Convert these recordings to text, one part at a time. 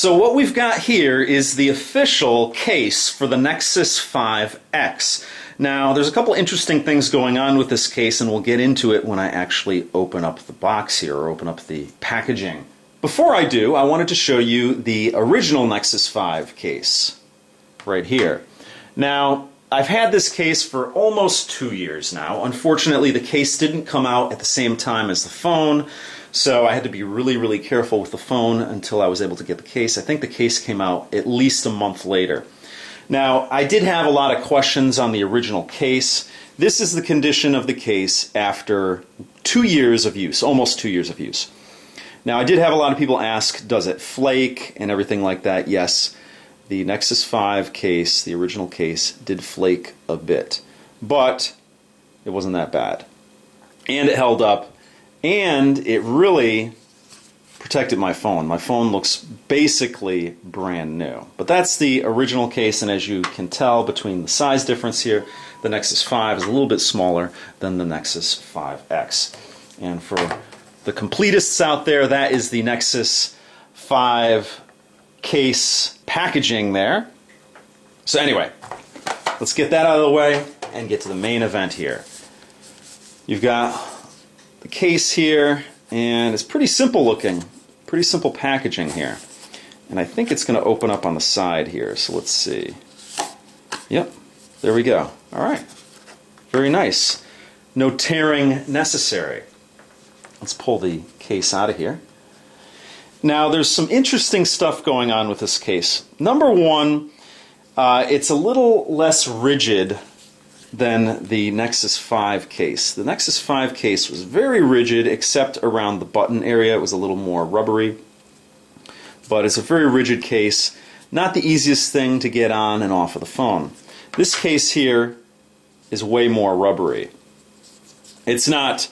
So what we've got here is the official case for the Nexus 5X. Now, there's a couple interesting things going on with this case, and we'll get into it when I actually open up the box here, or open up the packaging. Before I do, I wanted to show you the original Nexus 5 case, right here. Now, I've had this case for almost 2 years now. Unfortunately, the case didn't come out at the same time as the phone, so I had to be really, really careful with the phone until I was able to get the case. I think the case came out at least a month later. Now, I did have a lot of questions on the original case. This is the condition of the case after 2 years of use, almost 2 years of use. Now, I did have a lot of people ask, does it flake and everything like that? Yes, the Nexus 5 case, the original case, did flake a bit, but it wasn't that bad. And it held up. And it really protected my phone. My phone looks basically brand new. But that's the original case, and as you can tell between the size difference here, the Nexus 5 is a little bit smaller than the Nexus 5X. And for the completists out there, that is the Nexus 5 case packaging there. So anyway, let's get that out of the way and get to the main event here. You've got the case here, and it's pretty simple looking, pretty simple packaging here. And I think it's going to open up on the side here, so let's see. Yep, there we go. All right, very nice. No tearing necessary. Let's pull the case out of here. Now, there's some interesting stuff going on with this case. Number one, it's a little less rigid than the Nexus 5 case. The Nexus 5 case was very rigid except around the button area. It was a little more rubbery, but it's a very rigid case. Not the easiest thing to get on and off of the phone. This case here is way more rubbery. It's not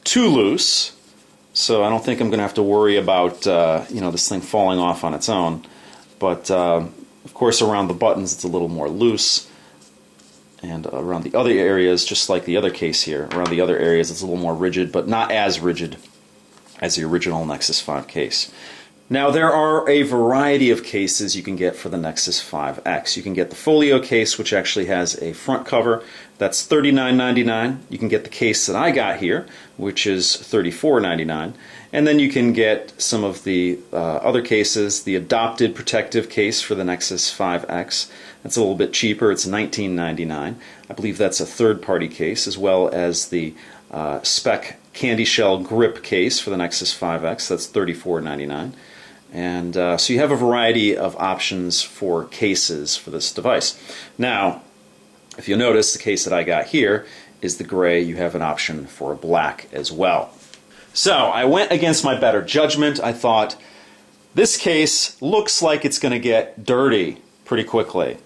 too loose, so I don't think I'm going to have to worry about this thing falling off on its own. But of course around the buttons it's a little more loose. And around the other areas, just like the other case here, around the other areas it's a little more rigid, but not as rigid as the original Nexus 5 case. Now, there are a variety of cases you can get for the Nexus 5X. You can get the folio case, which actually has a front cover. That's $39.99. You can get the case that I got here, which is $34.99. And then you can get some of the other cases, the adopted protective case for the Nexus 5X. That's a little bit cheaper. It's $19.99. I believe that's a third-party case, as well as the spec candy shell grip case for the Nexus 5X. That's $34.99. And so you have a variety of options for cases for this device. Now, if you'll notice, the case that I got here is the gray. You have an option for a black as well. So I went against my better judgment. I thought, this case looks like it's going to get dirty pretty quickly.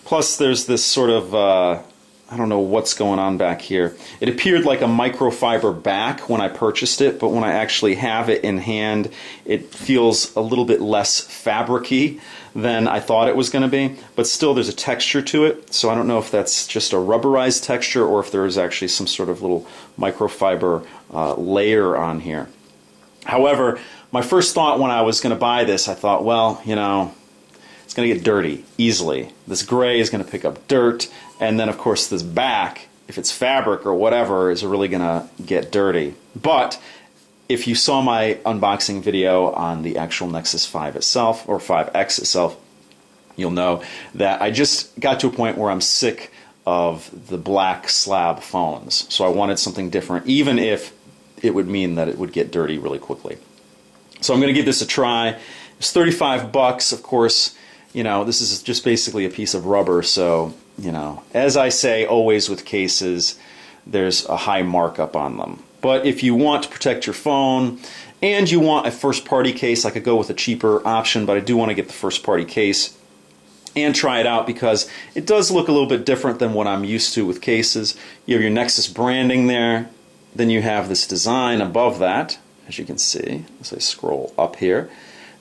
Plus there's this sort of, I don't know what's going on back here. It appeared like a microfiber back when I purchased it, but when I actually have it in hand, it feels a little bit less fabric-y than I thought it was going to be. But still, there's a texture to it, so I don't know if that's just a rubberized texture or if there is actually some sort of little microfiber layer on here. However, my first thought when I was going to buy this, I thought, well, it's going to get dirty easily. This gray is going to pick up dirt, and then of course this back, if it's fabric or whatever, is really going to get dirty. But if you saw my unboxing video on the actual Nexus 5 itself, or 5X itself, you'll know that I just got to a point where I'm sick of the black slab phones. So I wanted something different, even if it would mean that it would get dirty really quickly. So I'm going to give this a try. It's $35, of course. This is just basically a piece of rubber, so, as I say always with cases, there's a high markup on them. But if you want to protect your phone and you want a first-party case, I could go with a cheaper option, but I do want to get the first-party case and try it out because it does look a little bit different than what I'm used to with cases. You have your Nexus branding there, then you have this design above that, as you can see, as I scroll up here.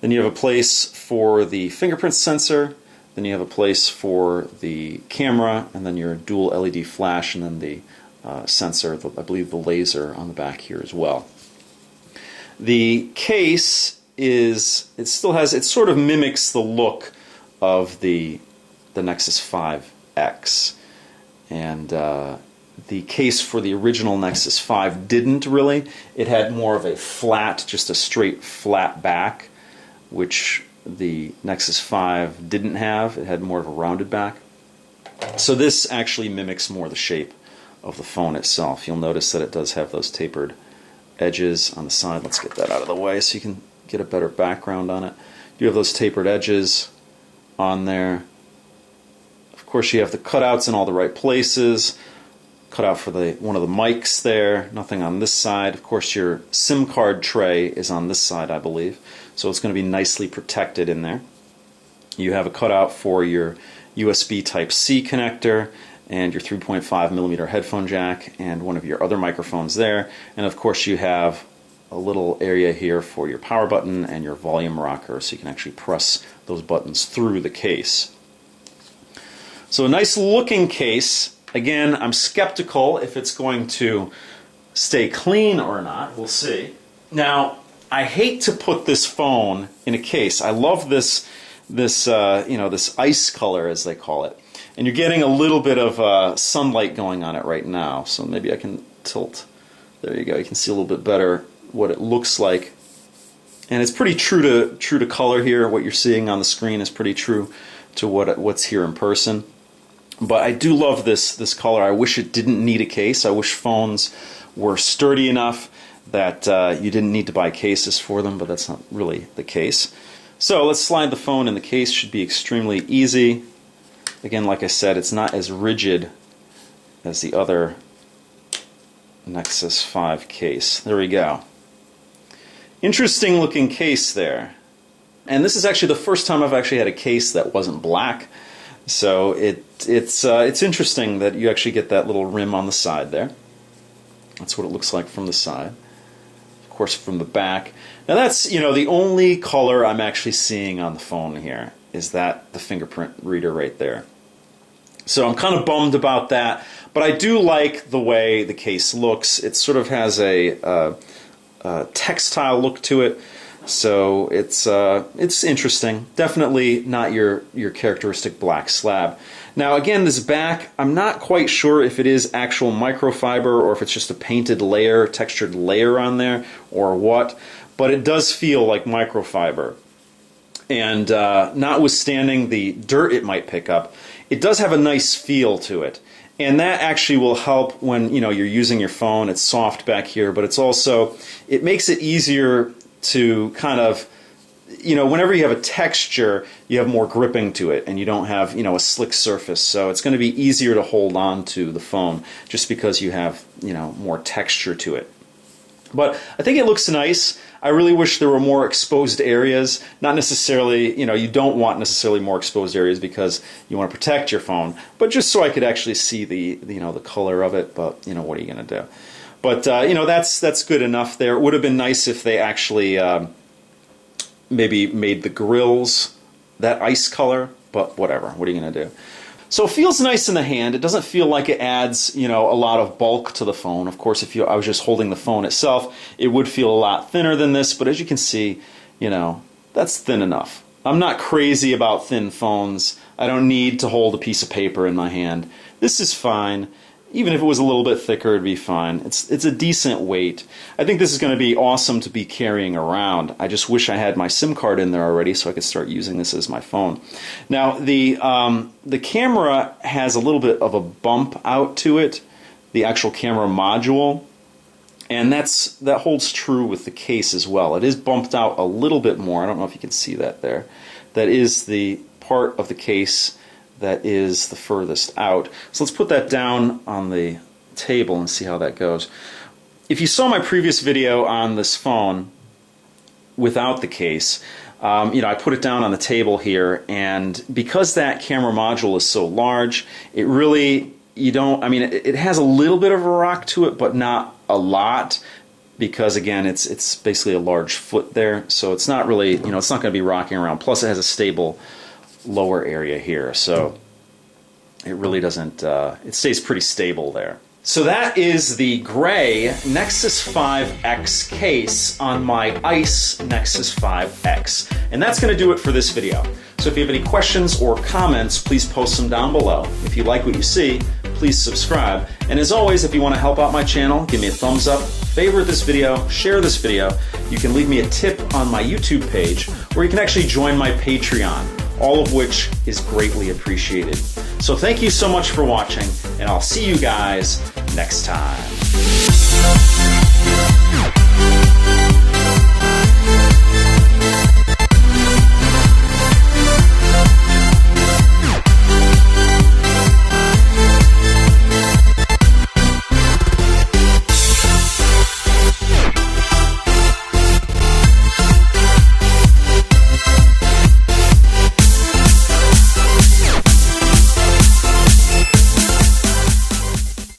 Then you have a place for the fingerprint sensor, then you have a place for the camera, and then your dual LED flash, and then the sensor, I believe the laser on the back here as well. The case is, it still has, it sort of mimics the look of the Nexus 5X. And the case for the original Nexus 5 didn't really. It had more of a flat, just a straight flat back, which the Nexus 5 didn't have. It had more of a rounded back. So this actually mimics more the shape of the phone itself. You'll notice that it does have those tapered edges on the side. Let's get that out of the way so you can get a better background on it. You have those tapered edges on there. Of course, you have the cutouts in all the right places. Cutout for one of the mics there. Nothing on this side. Of course, your SIM card tray is on this side, I believe. So it's going to be nicely protected in there. You have a cutout for your USB Type-C connector and your 3.5mm headphone jack and one of your other microphones there. And of course, you have a little area here for your power button and your volume rocker, so you can actually press those buttons through the case. So a nice looking case. Again, I'm skeptical if it's going to stay clean or not. We'll see. Now, I hate to put this phone in a case. I love this this ice color, as they call it, and you're getting a little bit of sunlight going on it right now. So maybe I can tilt. There you go. You can see a little bit better what it looks like, and it's pretty true to color here. What you're seeing on the screen is pretty true to what's here in person. But I do love this color. I wish it didn't need a case. I wish phones were sturdy enough that you didn't need to buy cases for them, but that's not really the case. So let's slide the phone in the case. Should be extremely easy. Again, like I said, it's not as rigid as the other Nexus 5 case. There we go. Interesting looking case there. And this is actually the first time I've actually had a case that wasn't black. So it's interesting that you actually get that little rim on the side there. That's what it looks like from the side. Of course, from the back. Now that's, the only color I'm actually seeing on the phone here is the fingerprint reader right there. So I'm kind of bummed about that, but I do like the way the case looks. It sort of has a textile look to it. So it's interesting. Definitely not your characteristic black slab. Now again, this back, I'm not quite sure if it is actual microfiber or if it's just a painted layer, textured layer on there, or what. But it does feel like microfiber. And notwithstanding the dirt it might pick up, it does have a nice feel to it. And that actually will help when you're using your phone. It's soft back here, but it makes it easier to kind of, whenever you have a texture, you have more gripping to it, and you don't have, a slick surface. So it's going to be easier to hold on to the phone just because you have, more texture to it. But I think it looks nice. I really wish there were more exposed areas. Not necessarily, you don't want necessarily more exposed areas because you want to protect your phone, but just so I could actually see the color of it. But what are you going to do? But that's good enough there. It would have been nice if they actually maybe made the grills that ice color, but whatever. What are you going to do? So it feels nice in the hand. It doesn't feel like it adds, a lot of bulk to the phone. Of course, if I was just holding the phone itself, it would feel a lot thinner than this. But as you can see, that's thin enough. I'm not crazy about thin phones. I don't need to hold a piece of paper in my hand. This is fine. Even if it was a little bit thicker, it'd be fine. It's a decent weight. I think this is going to be awesome to be carrying around. I just wish I had my SIM card in there already so I could start using this as my phone. Now, the camera has a little bit of a bump out to it, the actual camera module, and that holds true with the case as well. It is bumped out a little bit more. I don't know if you can see that there. That is the part of the case that is the furthest out. So let's put that down on the table and see how that goes. If you saw my previous video on this phone without the case, I put it down on the table here, and because that camera module is so large, it really, it has a little bit of a rock to it, but not a lot, because again, it's basically a large foot there, so it's not really, it's not going to be rocking around. Plus it has a stable lower area here, so it really doesn't, it stays pretty stable there. So that is the gray Nexus 5X case on my ICE Nexus 5X. And that's going to do it for this video. So if you have any questions or comments, please post them down below. If you like what you see, please subscribe. And as always, if you want to help out my channel, give me a thumbs up, favorite this video, share this video. You can leave me a tip on my YouTube page, or you can actually join my Patreon, all of which is greatly appreciated. So thank you so much for watching, and I'll see you guys next time.